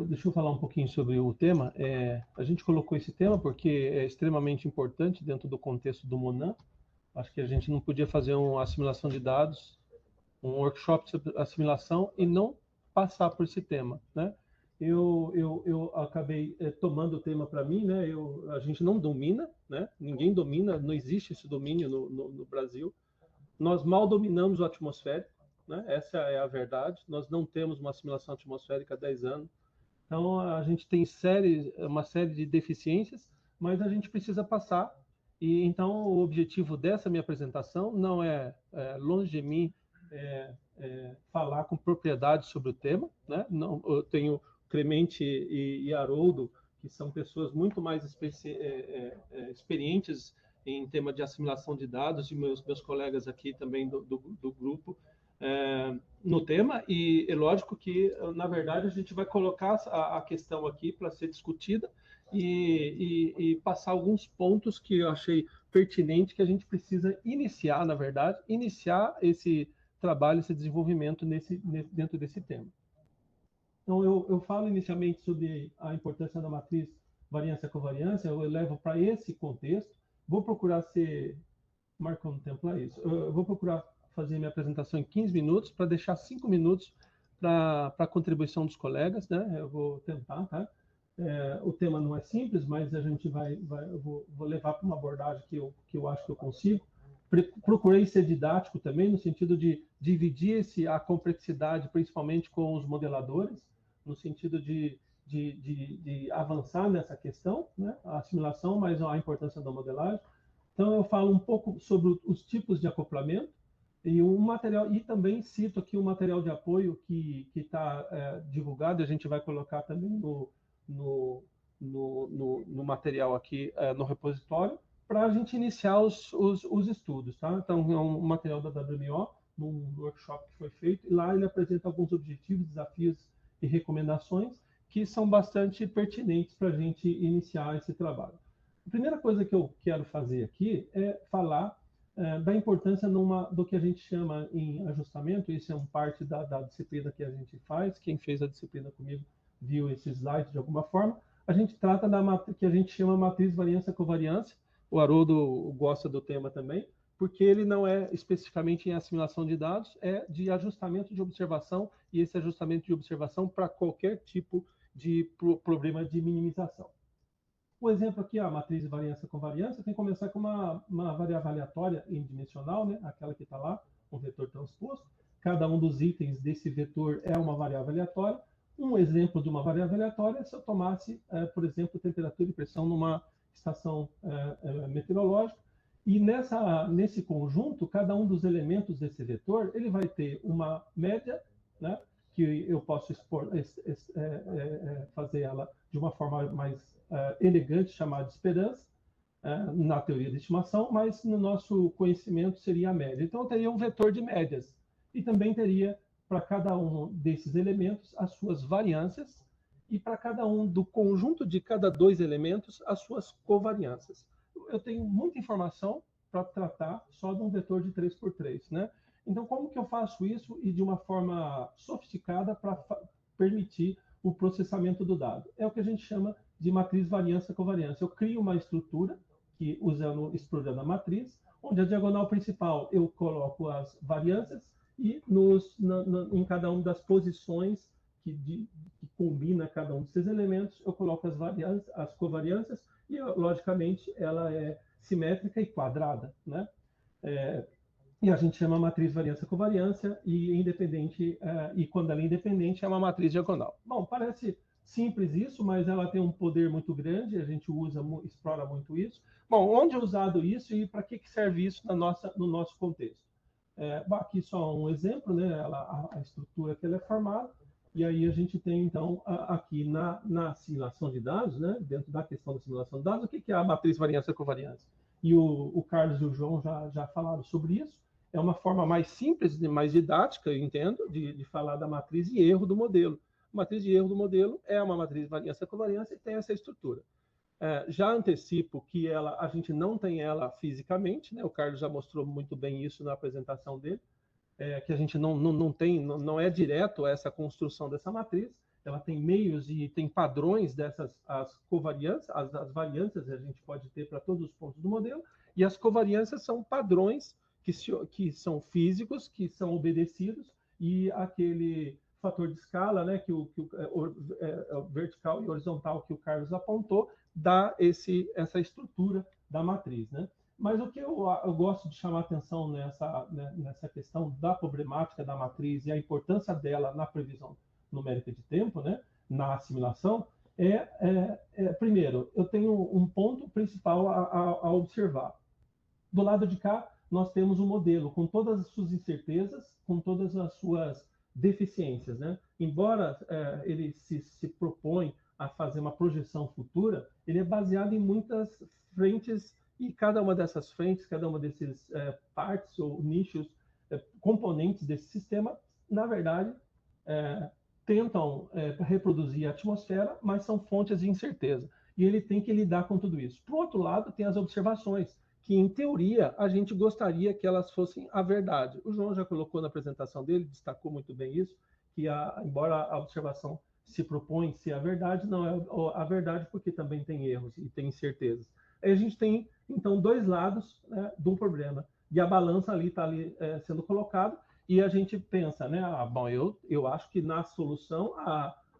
Deixa eu falar um pouquinho sobre o tema. A gente colocou esse tema porque é extremamente importante dentro do contexto do Monan. Acho que a gente não podia fazer uma assimilação de dados, um workshop sobre assimilação e não passar por esse tema, né? Eu acabei tomando o tema para mim, né? A gente não domina, né? Ninguém domina, não existe esse domínio no Brasil. Nós mal dominamos o atmosférico, né? Essa é a verdade. Nós não temos uma assimilação atmosférica há 10 anos. Então, a gente tem uma série de deficiências, mas a gente precisa passar. E então, o objetivo dessa minha apresentação não longe de mim, falar com propriedade sobre o tema, né? Não, eu tenho Clemente e Haroldo, que são pessoas muito mais experientes em tema de assimilação de dados, e meus colegas aqui também do grupo, no tema, e é lógico que, na verdade, a gente vai colocar a questão aqui para ser discutida e passar alguns pontos que eu achei pertinente que a gente precisa iniciar, na verdade, iniciar esse trabalho, esse desenvolvimento dentro desse tema. Então, eu falo inicialmente sobre a importância da matriz variância-covariância, eu levo para esse contexto, vou procurar ser, marcando tempo lá isso, eu vou procurar fazer minha apresentação em 15 minutos, para deixar 5 minutos para a contribuição dos colegas, né? Eu vou tentar, tá? O tema não é simples, mas a gente eu vou levar para uma abordagem que eu acho que eu consigo. Procurei ser didático também, no sentido de dividir a complexidade, principalmente com os modeladores, no sentido de avançar nessa questão, né? A assimilação, mas a importância da modelagem. Então, eu falo um pouco sobre os tipos de acoplamento, e um material, e também cito aqui um material de apoio que está divulgado, a gente vai colocar também no material aqui, no repositório, para a gente iniciar os estudos, tá? Então, é um material da WMO, num workshop que foi feito, e lá ele apresenta alguns objetivos, desafios e recomendações que são bastante pertinentes para a gente iniciar esse trabalho. A primeira coisa que eu quero fazer aqui é falar da importância do que a gente chama em ajustamento. Isso é parte da disciplina que a gente faz. Quem fez a disciplina comigo viu esse slide de alguma forma. A gente trata que a gente chama matriz variância-covariância. O Haroldo gosta do tema também, porque ele não é especificamente em assimilação de dados, é de ajustamento de observação, e esse ajustamento de observação para qualquer tipo de problema de minimização. O exemplo aqui, a matriz variância-covariância, tem que começar com uma variável aleatória unidimensional, né? Aquela que está lá, um vetor transposto. Cada um dos itens desse vetor é uma variável aleatória. Um exemplo de uma variável aleatória é se eu tomasse, por exemplo, temperatura e pressão numa estação meteorológica, e nesse conjunto, cada um dos elementos desse vetor, ele vai ter uma média, né? Que eu posso fazer ela de uma forma mais elegante, chamada de esperança, na teoria de estimação, mas no nosso conhecimento seria a média. Então, eu teria um vetor de médias, e também teria, para cada um desses elementos, as suas variâncias, e para cada um do conjunto de cada dois elementos, as suas covariâncias. Eu tenho muita informação para tratar só de um vetor de 3x3, né? Então, como que eu faço isso e de uma forma sofisticada para permitir o processamento do dado? É o que a gente chama de matriz variância-covariância. Eu crio uma estrutura explorando a matriz, onde a diagonal principal eu coloco as variâncias e em cada uma das posições que combina cada um desses elementos, eu coloco as covariâncias, e, logicamente, ela é simétrica e quadrada, né? E a gente chama matriz variância-covariância, e quando ela é independente, é uma matriz diagonal. Bom, parece simples isso, mas ela tem um poder muito grande, a gente explora muito isso. Bom, onde é usado isso e para que serve isso no nosso contexto? Aqui só um exemplo, né? A estrutura que ela é formada, e aí a gente tem, então, aqui na assimilação de dados, né? Dentro da questão da assimilação de dados, o que é a matriz variância-covariância? E o Carlos e o João já falaram sobre isso. É uma forma mais simples e mais didática, eu entendo, de falar da matriz de erro do modelo. A matriz de erro do modelo é uma matriz variância-covariância e tem essa estrutura. Já antecipo que a gente não tem ela fisicamente, né? O Carlos já mostrou muito bem isso na apresentação dele, que a gente não é direto essa construção dessa matriz, ela tem meios e tem padrões dessas, as covariâncias, as variâncias a gente pode ter para todos os pontos do modelo, e as covariâncias são padrões que são físicos, que são obedecidos, e aquele fator de escala, né, que o vertical e horizontal que o Carlos apontou, dá essa estrutura da matriz, né? Mas o que eu gosto de chamar atenção nessa questão da problemática da matriz e a importância dela na previsão numérica de tempo, né, na assimilação, primeiro, eu tenho um ponto principal a observar. Do lado de cá, nós temos um modelo com todas as suas incertezas, com todas as suas deficiências, né? Embora ele se propõe a fazer uma projeção futura, ele é baseado em muitas frentes, e cada uma dessas frentes, cada uma desses partes ou nichos, componentes desse sistema, na verdade, tentam reproduzir a atmosfera, mas são fontes de incerteza. E ele tem que lidar com tudo isso. Por outro lado, tem as observações, que, em teoria, a gente gostaria que elas fossem a verdade. O João já colocou na apresentação dele, destacou muito bem isso, que embora a observação se propõe ser a verdade, não é a verdade porque também tem erros e tem incertezas. Aí a gente tem, então, dois lados, né, de um problema. E a balança ali está sendo colocada, e a gente pensa, né, bom, eu acho que na solução,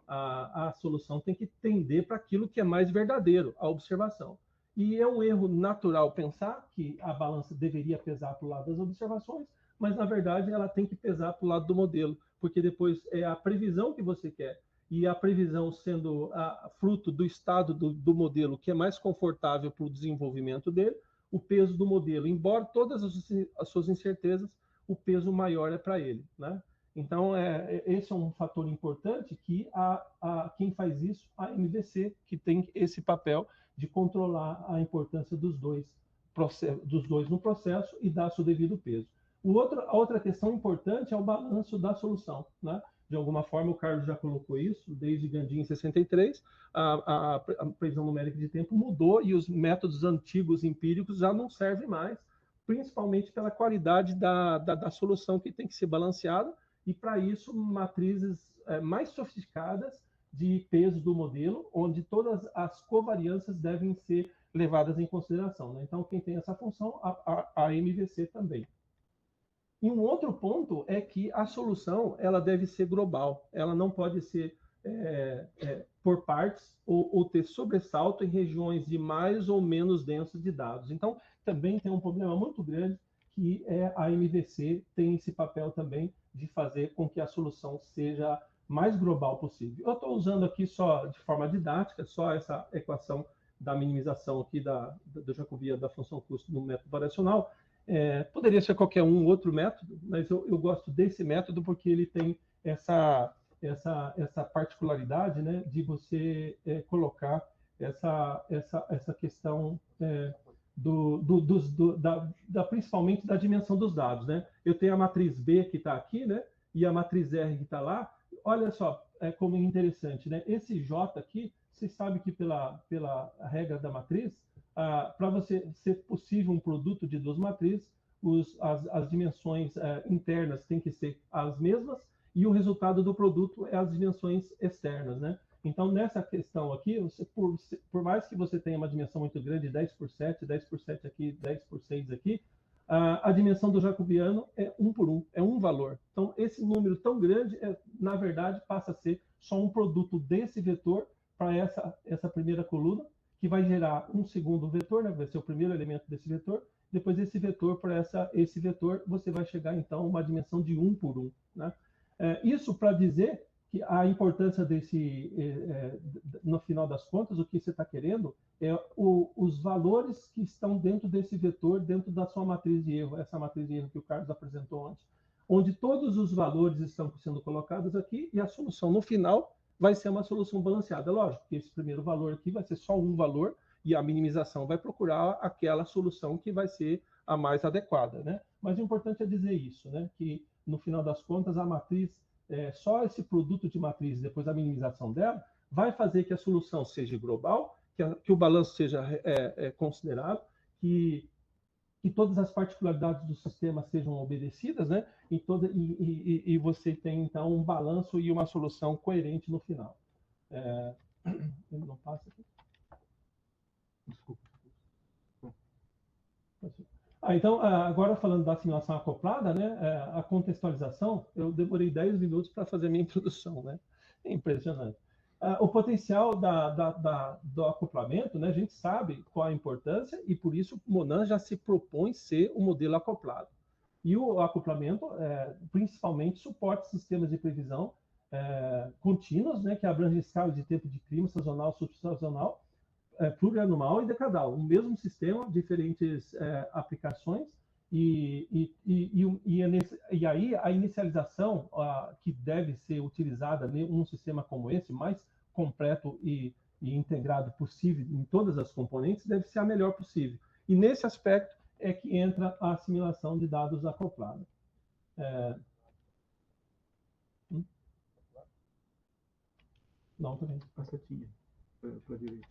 a solução tem que tender para aquilo que é mais verdadeiro, a observação. E é um erro natural pensar que a balança deveria pesar para o lado das observações, mas, na verdade, ela tem que pesar para o lado do modelo, porque depois é a previsão que você quer. E a previsão sendo fruto do estado do modelo que é mais confortável para o desenvolvimento dele, o peso do modelo, embora todas as suas incertezas, o peso maior é para ele, né? Então, esse é um fator importante que quem faz isso, a MVC, que tem esse papel de controlar a importância dos dois no processo e dar seu devido peso. A outra questão importante é o balanço da solução, né? De alguma forma, o Carlos já colocou isso, desde Gandhi em 63, a previsão numérica de tempo mudou e os métodos antigos empíricos já não servem mais, principalmente pela qualidade da solução que tem que ser balanceada, e para isso, matrizes mais sofisticadas de peso do modelo, onde todas as covariâncias devem ser levadas em consideração, né? Então, quem tem essa função, a MVC também. E um outro ponto é que a solução ela deve ser global, ela não pode ser por partes ou ter sobressalto em regiões de mais ou menos densas de dados. Então, também tem um problema muito grande, que a MVC tem esse papel também de fazer com que a solução seja mais global possível. Eu estou usando aqui só de forma didática, só essa equação da minimização aqui do Jacobian da função custo no método variacional. Poderia ser qualquer outro método, mas eu gosto desse método porque ele tem essa particularidade, né, de você colocar essa questão principalmente da dimensão dos dados, né? Eu tenho a matriz B que está aqui, né, e a matriz R que está lá. Olha só como é interessante, né? Esse J aqui, você sabe que pela regra da matriz, para você ser possível um produto de duas matrizes, as dimensões internas têm que ser as mesmas e o resultado do produto é as dimensões externas, né? Então, nessa questão aqui, por mais que você tenha uma dimensão muito grande, 10 por 7, 10 por 7 aqui, 10 por 6 aqui, a dimensão do jacobiano é 1 por 1, é um valor. Então, esse número tão grande, na verdade, passa a ser só um produto desse vetor para essa primeira coluna, que vai gerar um segundo vetor, né? Vai ser o primeiro elemento desse vetor. Depois, esse vetor para esse vetor, você vai chegar, então, a uma dimensão de 1 por 1. Né? Isso para dizer que a importância no final das contas, o que você está querendo é os valores que estão dentro desse vetor, dentro da sua matriz de erro, essa matriz de erro que o Carlos apresentou antes, onde todos os valores estão sendo colocados aqui e a solução no final vai ser uma solução balanceada. Lógico que esse primeiro valor aqui vai ser só um valor e a minimização vai procurar aquela solução que vai ser a mais adequada, né? Mas o importante é dizer isso, né? Que no final das contas a matriz, só esse produto de matriz, depois a minimização dela, vai fazer que a solução seja global, que o balanço seja considerado, que que todas as particularidades do sistema sejam obedecidas, né? E você tem, então, um balanço e uma solução coerente no final. Ele não passa aqui? Desculpa. Então, agora falando da simulação acoplada, né, a contextualização, eu demorei 10 minutos para fazer a minha introdução, né? É impressionante. O potencial do acoplamento, né, a gente sabe qual a importância e por isso o Monan já se propõe ser um modelo acoplado. E o acoplamento, principalmente, suporta sistemas de previsão contínuos, né, que abrangem escalas de tempo de clima sazonal, subsazonal, plurianual e decadal. O mesmo sistema, diferentes aplicações, e aí a inicialização que deve ser utilizada num sistema como esse, mais completo e integrado possível em todas as componentes, deve ser a melhor possível. E nesse aspecto é que entra a assimilação de dados acoplada. Não, também. A setinha para a direita.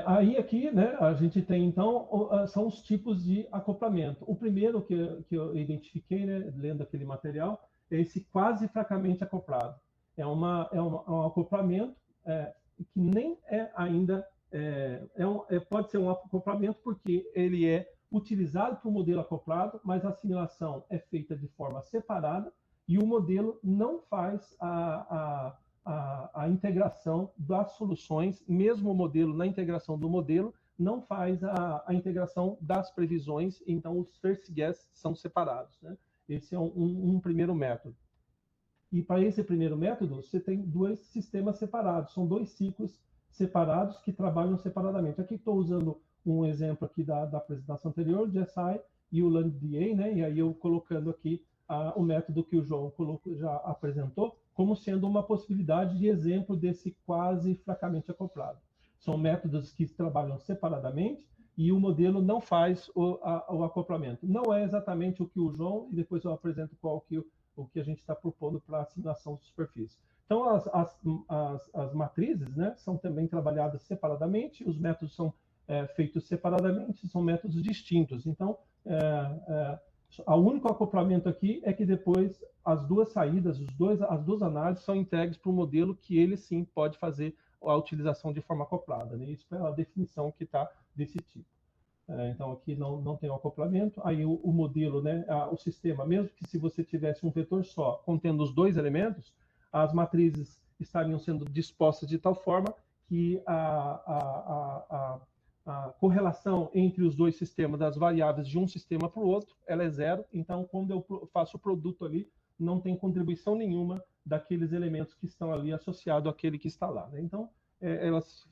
Aí aqui, né, a gente tem, então, são os tipos de acoplamento. O primeiro que eu identifiquei, né, lendo aquele material, é esse quase fracamente acoplado. É um acoplamento que nem é ainda... pode ser um acoplamento porque ele é utilizado para o modelo acoplado, mas a assimilação é feita de forma separada e o modelo não faz a integração das soluções, mesmo o modelo, na integração do modelo, não faz a integração das previsões, então os first guess são separados, né? Esse é um primeiro método. E para esse primeiro método, você tem dois sistemas separados, são dois ciclos separados que trabalham separadamente. Aqui estou usando um exemplo aqui da apresentação anterior, de SI e o LandDA, né? E aí eu colocando aqui o método que o João já apresentou, como sendo uma possibilidade de exemplo desse quase fracamente acoplado. São métodos que trabalham separadamente e o modelo não faz o acoplamento. Não é exatamente o que o João, e depois eu apresento o que a gente está propondo para a simulação de superfície. Então, as matrizes, né, são também trabalhadas separadamente, os métodos são feitos separadamente, são métodos distintos. Então, o único acoplamento aqui é que depois as duas saídas, as duas análises são entregues para o modelo que ele sim pode fazer a utilização de forma acoplada, né? Isso é a definição que está desse tipo. Então aqui não tem o acoplamento. Aí o modelo, né, o sistema, mesmo que se você tivesse um vetor só contendo os dois elementos, as matrizes estariam sendo dispostas de tal forma que a correlação entre os dois sistemas das variáveis de um sistema para o outro, ela é zero. Então, quando eu faço o produto ali, não tem contribuição nenhuma daqueles elementos que estão ali associados àquele que está lá, né? Então, elas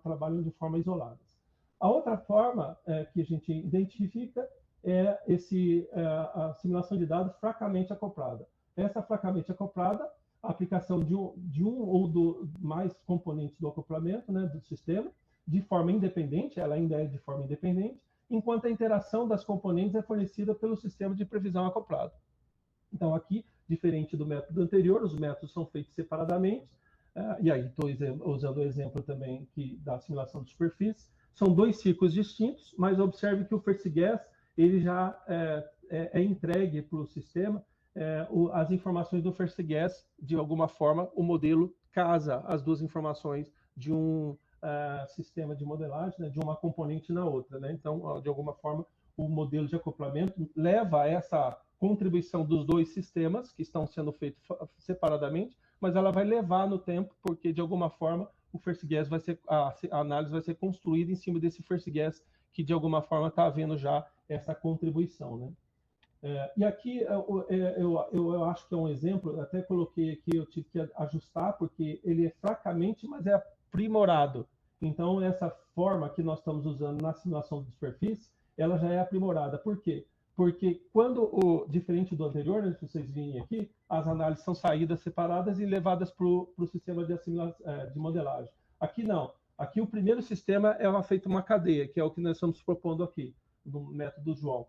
trabalham de forma isolada. A outra forma que a gente identifica é a simulação de dados fracamente acoplada. Essa fracamente acoplada, a aplicação de um ou mais componentes do acoplamento, né, do sistema, de forma independente, ela ainda é de forma independente, enquanto a interação das componentes é fornecida pelo sistema de previsão acoplado. Então, aqui, diferente do método anterior, os métodos são feitos separadamente, e aí estou usando o exemplo também da simulação de superfície. São dois ciclos distintos, mas observe que o first guess ele já é entregue para o sistema as informações do first guess, de alguma forma, o modelo casa as duas informações de um sistema de modelagem, né, de uma componente na outra, né? Então, de alguma forma, o modelo de acoplamento leva a essa contribuição dos dois sistemas que estão sendo feitos separadamente, mas ela vai levar no tempo, porque de alguma forma o first guess a análise vai ser construída em cima desse first guess que de alguma forma está havendo já essa contribuição, né? E aqui eu acho que é um exemplo, até coloquei aqui, eu tive que ajustar, porque ele é fracamente, mas é aprimorado. Então, essa forma que nós estamos usando na simulação de superfície, ela já é aprimorada. Por quê? Porque diferente do anterior, né, se vocês virem aqui, as análises são saídas separadas e levadas para o sistema de modelagem. Aqui não. Aqui o primeiro sistema é feito uma cadeia, que é o que nós estamos propondo aqui, no método João.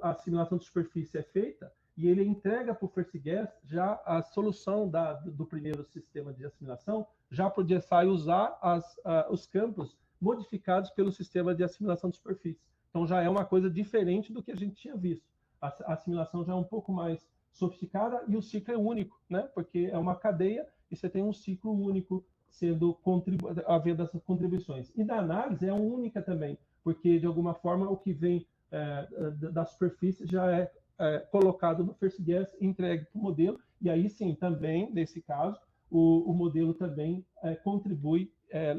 A simulação de superfície é feita e ele entrega para o first guess já a solução do primeiro sistema de assimilação, já para o DSI usar os campos modificados pelo sistema de assimilação de superfície. Então já é uma coisa diferente do que a gente tinha visto. A assimilação já é um pouco mais sofisticada e o ciclo é único, né? Porque é uma cadeia e você tem um ciclo único sendo havendo essas contribuições. E da análise é única também, porque de alguma forma o que vem da superfície já é colocado no first guess, entregue para o modelo, e aí sim, também, nesse caso, o modelo também contribui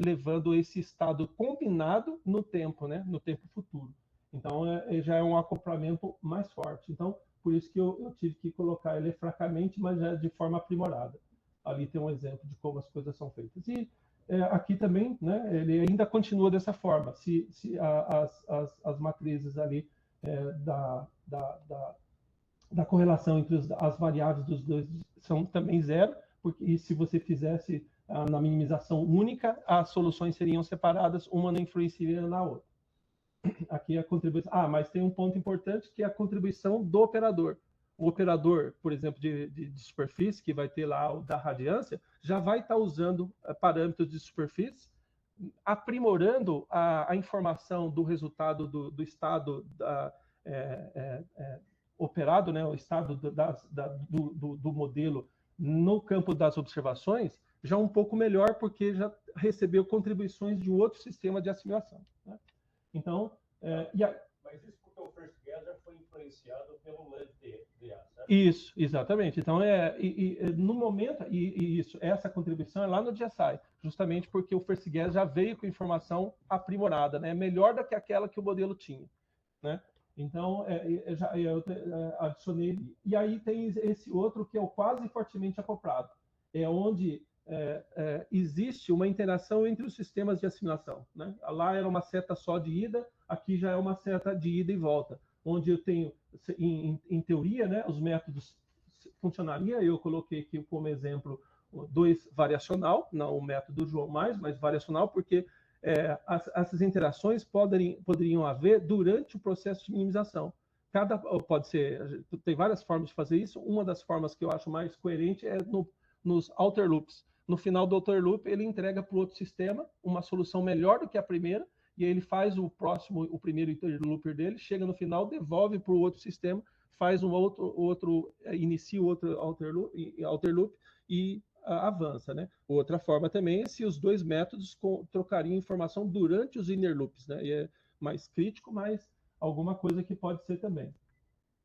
levando esse estado combinado no tempo, né? No tempo futuro. Então, já é um acoplamento mais forte. Então, por isso que eu tive que colocar ele fracamente, mas já de forma aprimorada. Ali tem um exemplo de como as coisas são feitas. E aqui também, né, ele ainda continua dessa forma. Se as matrizes ali da correlação entre as variáveis dos dois são também zero, porque e se você fizesse na minimização única, as soluções seriam separadas, uma não influenciaria na outra. Aqui a contribuição. Mas tem um ponto importante que é a contribuição do operador. O operador, por exemplo, de superfície, que vai ter lá o da radiância, já vai estar usando parâmetros de superfície, aprimorando a informação do resultado do estado operado, né, o estado do modelo no campo das observações, já um pouco melhor, porque já recebeu contribuições de outro sistema de assimilação. Né? Então, mas isso porque o First Guess já foi influenciado pelo LEDA, certo? Isso, exatamente. Então, no momento, essa contribuição é lá no GSI, justamente porque o First Guess já veio com informação aprimorada, né? Melhor do que aquela que o modelo tinha, né? Então, eu adicionei. E aí tem esse outro que é o quase fortemente acoplado, onde existe uma interação entre os sistemas de assimilação. Né? Lá era uma seta só de ida, aqui já é uma seta de ida e volta, onde eu tenho, em teoria, né, os métodos funcionaria. Eu coloquei aqui como exemplo 2 variacional, não o método João mais, mas variacional, porque essas interações poderiam haver durante o processo de minimização. Tem várias formas de fazer isso. Uma das formas que eu acho mais coerente é nos outer loops. No final do outer loop, ele entrega para o outro sistema uma solução melhor do que a primeira, e aí ele faz o primeiro interlooper dele, chega no final, devolve para o outro sistema, faz inicia o outro outer loop e avança, né? Outra forma também é se os dois métodos trocariam informação durante os inner loops, né? E é mais crítico, mas alguma coisa que pode ser também.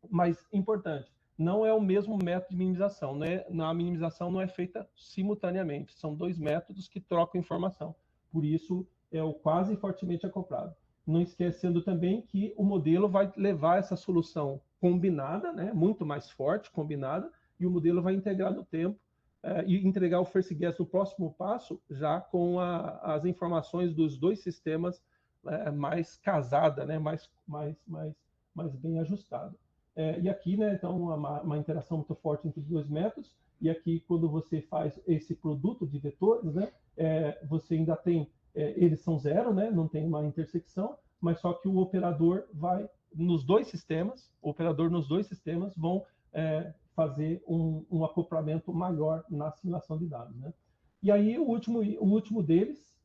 Mas importante, não é o mesmo método de minimização, né? A minimização não é feita simultaneamente, são 2 métodos que trocam informação. Por isso é o quase fortemente acoplado. Não esquecendo também que o modelo vai levar essa solução combinada, né? Muito mais forte, combinada, e o modelo vai integrar no tempo e entregar o first guess no próximo passo, já com as informações dos 2 sistemas mais casada, né? mais bem ajustada. E aqui, né, então, uma interação muito forte entre os 2 métodos, e aqui, quando você faz esse produto de vetores, né, você ainda tem, eles são zero, né, não tem uma intersecção, mas só que o operador vai, nos 2 sistemas, vão fazer um acoplamento maior na assimilação de dados. Né? E aí, o último deles,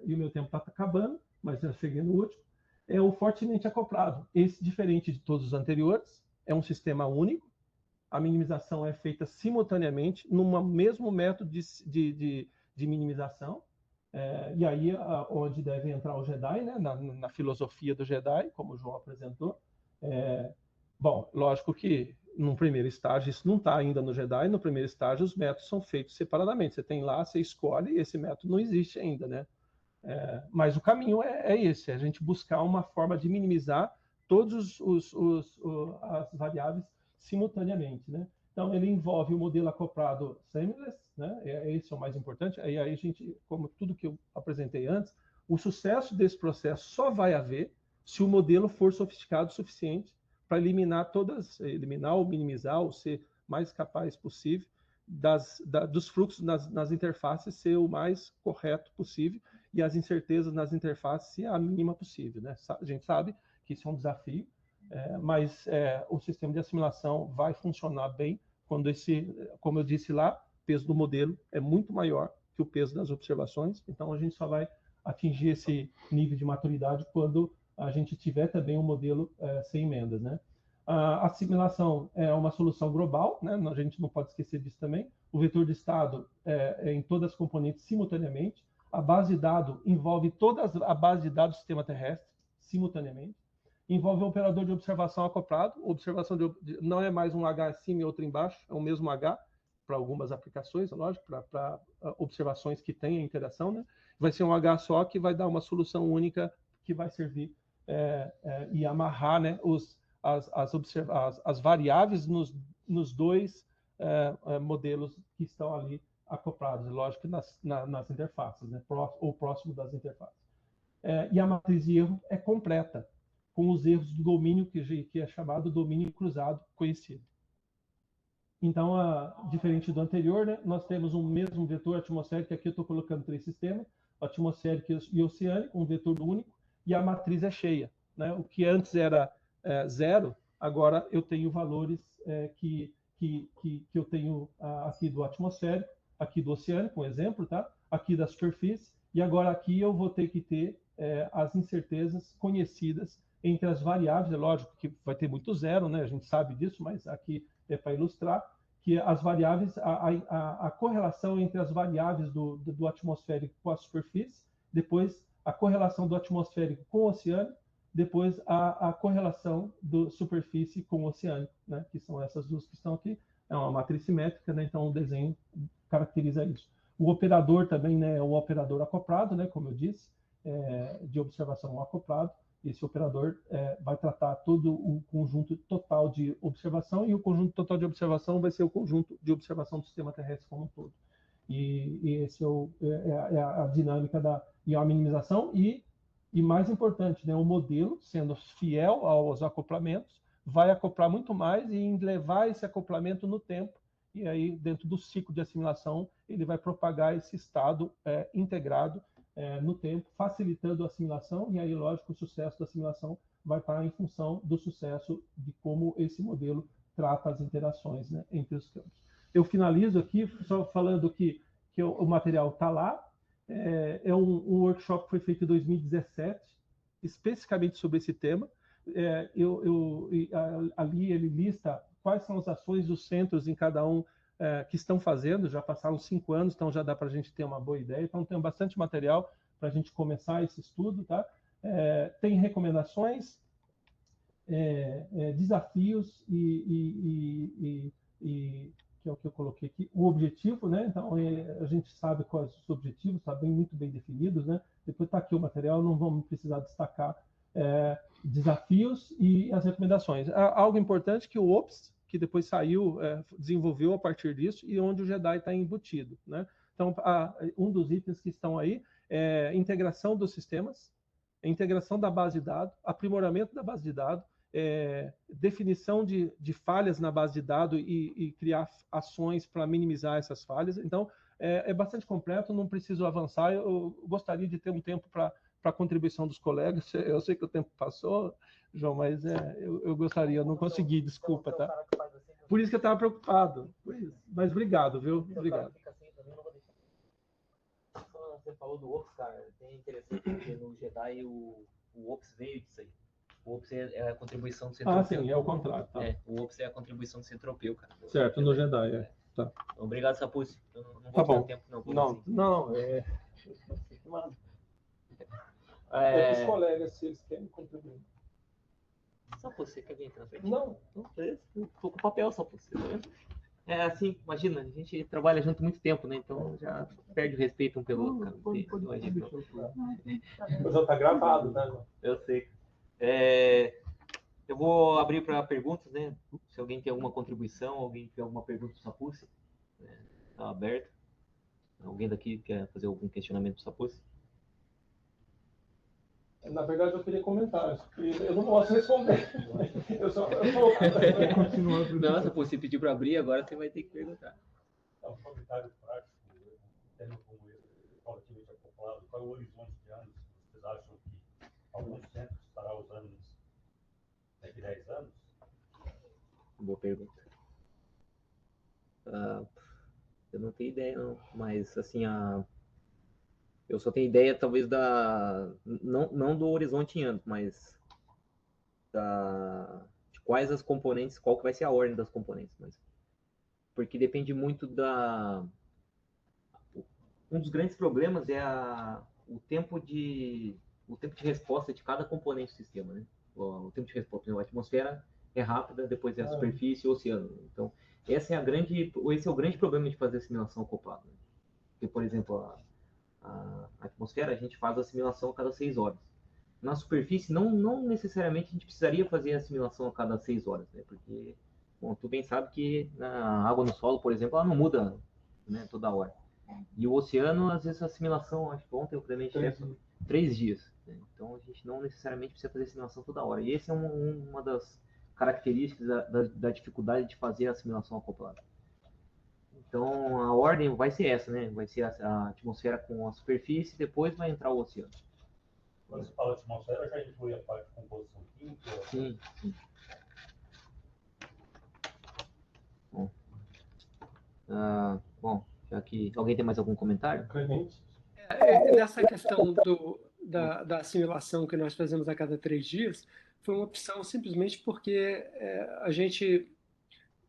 e o meu tempo está acabando, mas já cheguei no último, é o fortemente acoplado. Esse, diferente de todos os anteriores, é um sistema único, a minimização é feita simultaneamente no mesmo método de minimização, e aí onde deve entrar o Jedi, né, na filosofia do Jedi, como o João apresentou. Bom, lógico que no primeiro estágio, isso não está ainda no Jedi, no primeiro estágio os métodos são feitos separadamente, você tem lá, você escolhe, esse método não existe ainda, né? Mas o caminho é esse, é a gente buscar uma forma de minimizar todas as variáveis simultaneamente, né? Então, ele envolve o modelo acoplado seamless, né? Esse é o mais importante. Aí a gente, como tudo que eu apresentei antes, o sucesso desse processo só vai haver se o modelo for sofisticado o suficiente para eliminar ou minimizar, ou ser mais capaz possível dos fluxos nas interfaces ser o mais correto possível e as incertezas nas interfaces ser a mínima possível, né? A gente sabe que isso é um desafio, mas o sistema de assimilação vai funcionar bem quando como eu disse lá, o peso do modelo é muito maior que o peso das observações, então a gente só vai atingir esse nível de maturidade quando a gente tiver também um modelo sem emendas, né? A assimilação é uma solução global, né? A gente não pode esquecer disso também. O vetor de estado é em todas as componentes simultaneamente. A base de dados envolve toda a base de dados do sistema terrestre simultaneamente. Envolve um operador de observação acoplado. Observação não é mais um H acima e outro embaixo, é o mesmo H para algumas aplicações, lógico, para observações que tenham interação, né? Vai ser um H só que vai dar uma solução única que vai servir e amarrar, né, as variáveis nos dois modelos que estão ali acoplados, lógico, nas interfaces, né, ou próximo das interfaces. E a matriz de erro é completa, com os erros do domínio, que é chamado domínio cruzado conhecido. Então, diferente do anterior, né, nós temos um mesmo vetor atmosférico, aqui eu estou colocando 3 sistemas, atmosférico e oceânico, um vetor único, e a matriz é cheia, né? O que antes era 0, agora eu tenho valores que eu tenho aqui do atmosférico, aqui do oceânico, um exemplo, tá? Aqui da superfície, e agora aqui eu vou ter que ter as incertezas conhecidas entre as variáveis. É lógico que vai ter muito zero, né? A gente sabe disso, mas aqui é para ilustrar que as variáveis, a correlação entre as variáveis do atmosférico com a superfície, depois a correlação do atmosférico com o oceano, depois a correlação do superfície com o oceânico, né? Que são essas duas que estão aqui. É uma matriz simétrica, né? Então o desenho caracteriza isso. O operador também, né, é um operador acoplado, né, como eu disse, de observação acoplado. Esse operador vai tratar todo o conjunto total de observação, e o conjunto total de observação vai ser o conjunto de observação do sistema terrestre como um todo. E esse é a dinâmica e a minimização, e mais importante, né, o modelo, sendo fiel aos acoplamentos, vai acoplar muito mais e levar esse acoplamento no tempo, e aí, dentro do ciclo de assimilação, ele vai propagar esse estado integrado no tempo, facilitando a assimilação, e aí, lógico, o sucesso da assimilação vai estar em função do sucesso de como esse modelo trata as interações, né, entre os campos. Eu finalizo aqui só falando que o material está lá. É um workshop que foi feito em 2017, especificamente sobre esse tema. Ali ele lista quais são as ações dos centros em cada um que estão fazendo. Já passaram 5 anos, então já dá para a gente ter uma boa ideia. Então tem bastante material para a gente começar esse estudo, tá? Tem recomendações, desafios e que é o que eu coloquei aqui, o objetivo, né? Então a gente sabe quais os objetivos, está muito bem definidos, né? Depois está aqui o material, não vamos precisar destacar desafios e as recomendações. Algo importante que o OPS, que depois saiu, desenvolveu a partir disso, e onde o JEDI está embutido, né? Então, um dos itens que estão aí é integração dos sistemas, integração da base de dados, aprimoramento da base de dados, definição de falhas na base de dados e criar ações para minimizar essas falhas. Então, é bastante completo, não preciso avançar. Eu gostaria de ter um tempo para a contribuição dos colegas. Eu sei que o tempo passou, João, mas eu gostaria, eu não consegui, desculpa, tá? Por isso que eu estava preocupado. Mas obrigado, viu? Obrigado. Você falou do Ops, cara, é interessante porque no JEDI o Ops veio disso aí. O Ops é a contribuição do Centro Europeu. Sim, é o contrário. Tá. O Ops é a contribuição do Centro Europeu, cara. Certo, no JEDI, Tá. Obrigado, Sapucci. Eu não vou tá bom. tempo, não. Os colegas, se eles querem contribuir. Sapucci, você quer vir na frente? Não. Tô com papel, Sapucci, tá vendo? Assim, imagina, a gente trabalha junto muito tempo, né? Então já perde o respeito um pelo outro. Já tá gravado, né? Eu sei. Eu vou abrir para perguntas, né? Se alguém tem alguma contribuição, alguém tem alguma pergunta para o Sapucci, está aberto. Alguém daqui quer fazer algum questionamento para o Sapucci? Na verdade, eu queria comentar. Eu não posso responder. Eu só continuo. Não, Sapucci, você pediu para abrir, agora você vai ter que perguntar. Um comentário prático, tendo como relativamente acoplado, qual é o horizonte de anos que vocês acham que alguns centros estará usando daqui a 10 anos? Boa pergunta. Eu não tenho ideia, não. Mas, assim, Eu só tenho ideia, talvez, não do horizonte em anos, mas de quais as componentes, qual que vai ser a ordem das componentes. Porque depende muito Um dos grandes problemas é o tempo de resposta de cada componente do sistema, né? O tempo de resposta. A atmosfera é rápida, depois é a superfície e o oceano. Então, esse é o grande problema de fazer assimilação acoplada. Né? Porque, por exemplo, a atmosfera, a gente faz a assimilação a cada 6 horas. Na superfície, não necessariamente a gente precisaria fazer a assimilação a cada 6 horas, né? Porque, bom, tu bem sabe que na água no solo, por exemplo, ela não muda, né, toda hora. E o oceano, às vezes, a assimilação, acho que ontem o Clemente disse, 3 dias. Né? Então, a gente não necessariamente precisa fazer assimilação toda hora. E essa é uma das características da dificuldade de fazer a assimilação acoplada. Então, a ordem vai ser essa, né? Vai ser a atmosfera com a superfície, depois vai entrar o oceano. Quando você fala atmosfera, já inclui a parte de composição química? Sim. Bom, já que alguém tem mais algum comentário? Nessa questão da assimilação que nós fazemos a cada 3 dias, foi uma opção simplesmente porque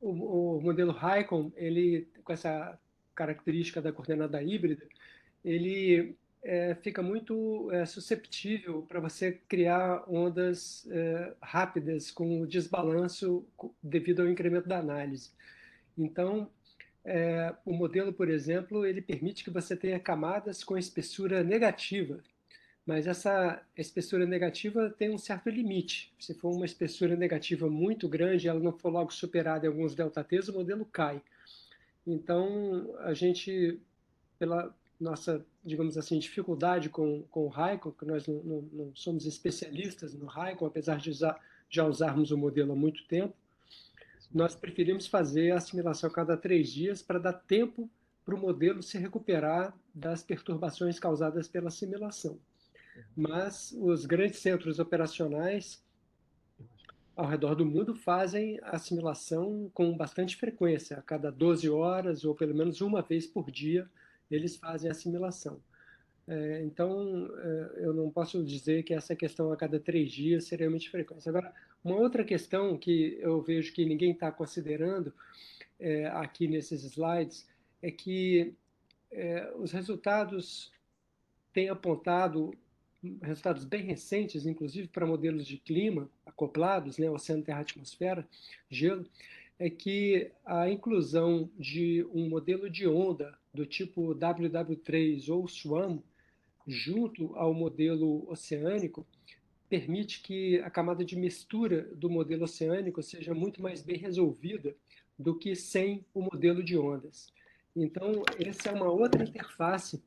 o modelo Raikon, ele, com essa característica da coordenada híbrida, ele fica muito susceptível para você criar ondas rápidas com desbalanço devido ao incremento da análise. Então, o modelo, por exemplo, ele permite que você tenha camadas com espessura negativa, mas essa espessura negativa tem um certo limite. Se for uma espessura negativa muito grande, ela não for logo superada em alguns ΔTs, o modelo cai. Então, a gente, pela nossa, digamos assim, dificuldade com o Raikon, que nós não somos especialistas no Raikon, apesar de já usarmos o modelo há muito tempo, nós preferimos fazer a assimilação a cada 3 dias para dar tempo para o modelo se recuperar das perturbações causadas pela assimilação. Mas os grandes centros operacionais ao redor do mundo fazem a assimilação com bastante frequência, a cada 12 horas ou pelo menos uma vez por dia eles fazem a assimilação. Então, eu não posso dizer que essa questão a cada 3 dias seria muito frequente. Agora, uma outra questão que eu vejo que ninguém está considerando aqui nesses slides é que os resultados têm apontado, resultados bem recentes, inclusive para modelos de clima acoplados, né, oceano, terra, atmosfera, gelo, é que a inclusão de um modelo de onda do tipo WW3 ou SWAM junto ao modelo oceânico, permite que a camada de mistura do modelo oceânico seja muito mais bem resolvida do que sem o modelo de ondas. Então, essa é uma outra interface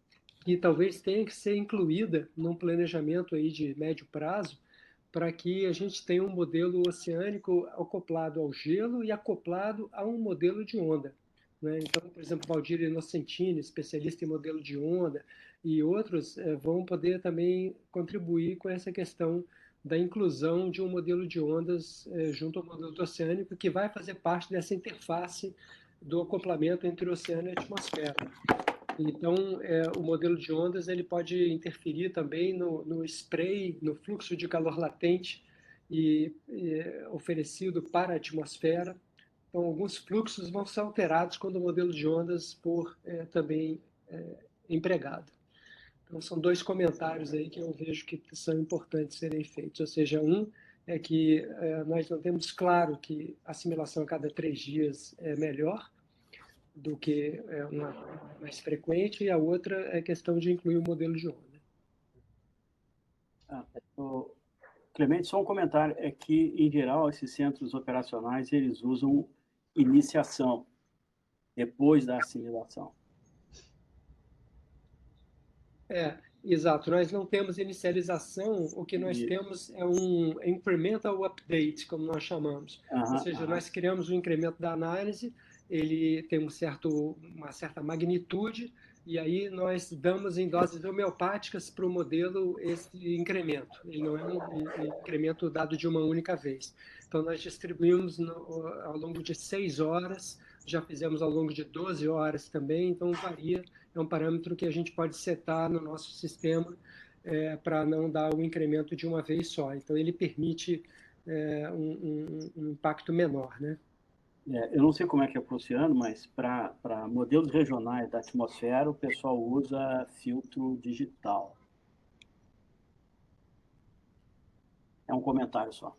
que talvez tenha que ser incluída num planejamento aí de médio prazo, para que a gente tenha um modelo oceânico acoplado ao gelo e acoplado a um modelo de onda. Né? Então, por exemplo, Valdir Inocentini, especialista em modelo de onda, e outros vão poder também contribuir com essa questão da inclusão de um modelo de ondas junto ao modelo do oceânico, que vai fazer parte dessa interface do acoplamento entre o oceano e a atmosfera. Então, o modelo de ondas ele pode interferir também no spray, no fluxo de calor latente oferecido para a atmosfera. Então, alguns fluxos vão ser alterados quando o modelo de ondas for também empregado. Então, são 2 comentários aí que eu vejo que são importantes serem feitos. Ou seja, um é que nós não temos claro que a assimilação a cada 3 dias é melhor do que uma mais frequente, e a outra é a questão de incluir o modelo de onda. Clemente, só um comentário, é que, em geral, esses centros operacionais, eles usam iniciação depois da assimilação. Exato. Nós não temos inicialização, o que nós temos é um incremental update, como nós chamamos. Ou seja, nós criamos um incremento da análise, ele tem uma certa magnitude, e aí nós damos em doses homeopáticas para o modelo esse incremento. Ele não é um incremento dado de uma única vez. Então, nós distribuímos ao longo de 6 horas já fizemos ao longo de 12 horas também, então varia, é um parâmetro que a gente pode setar no nosso sistema para não dar o incremento de uma vez só. Então, ele permite um impacto menor, né? Eu não sei como é que é para o oceano, mas para modelos regionais da atmosfera, o pessoal usa filtro digital. É um comentário só.